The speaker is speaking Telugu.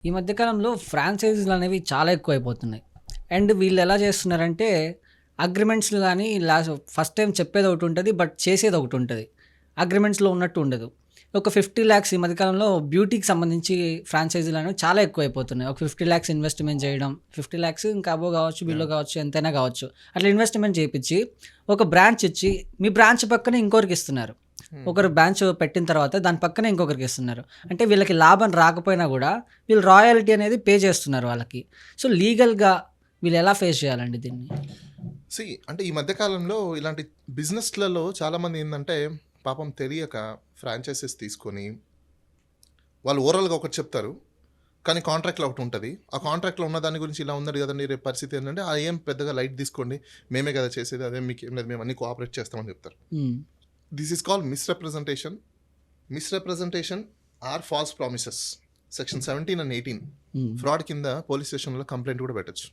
ఈ మధ్య కాలంలో ఫ్రాంచైజీలు అనేవి చాలా ఎక్కువైపోతున్నాయి. అండ్ వీళ్ళు ఎలా చేస్తున్నారంటే అగ్రీమెంట్స్‌లు గాని ఫస్ట్ టైమ్ చెప్పేది ఒకటి ఉంటది. బట్ చేసేది ఒకటి ఉంటది. అగ్రీమెంట్స్‌లో ఉన్నట్టు ఉండదు. ఒక 50,00,000 ఈ మధ్య కాలంలో బ్యూటీకి సంబంధించి ఫ్రాంచైజీలు అనేవి చాలా ఎక్కువైపోతున్నాయి. ఒక 50,00,000 ఇన్వెస్ట్‌మెంట్ చేయడం. 50,00,000 ఇంకా అబోవ్ కావచ్చు, బిలో యాహ్! కావచ్చు, ఎంతైనా కావచ్చు. అట్లా ఇన్వెస్ట్‌మెంట్ చేపిచ్చి ఒక బ్రాంచ్ ఇచ్చి మీ బ్రాంచ్ పక్కనే ఇంకోరికి ఇస్తున్నారు. ఒకరు హుహు. బ్రాంచ్ పెట్టిన తర్వాత దాని పక్కనే ఇంకొకరికి ఇస్తున్నారు. అంటే వీళ్ళకి లాభం రాకపోయినా గూడా వీళ్ళు రాయల్టీ అనేది పే చేస్తున్నారు వాళ్ళకి. సో, లీగల్‌గా వీళ్ళు ఎలా ఫేస్ చేయాలండి దీన్ని? అంటే ఈ మధ్య కాలంలో ఇలాంటి బిజినెస్‌లలో చాలామంది ఏందంటే, పాపం తెలియక ఫ్రాంచైజెస్ తీసుకొని, వాళ్ళు ఓరల్‌గా ఒకటి చెప్తారు. కానీ కాంట్రాక్ట్‌లో ఒకటుంటది. ఆ కాంట్రాక్ట్‌లో ఉన్న దాని గురించి ఇలా ఉన్నది గదండీ! రేపు పరిస్థితి ఏంటంటే, ఏం పెద్దగా లైట్ తీసుకోండి. మేమే గదా చేసేది. అదేం మీకేం లేదు. మేము అన్నీ కోఆపరేట్ చేస్తామని చెప్తారు. Hmm. This is called misrepresentation. Misrepresentation are false promises. Section 17 and 18 hmm. Fraud కింద పోలీస్ స్టేషన్‌లో కంప్లెయింట్ కూడా పెట్టొచ్చు.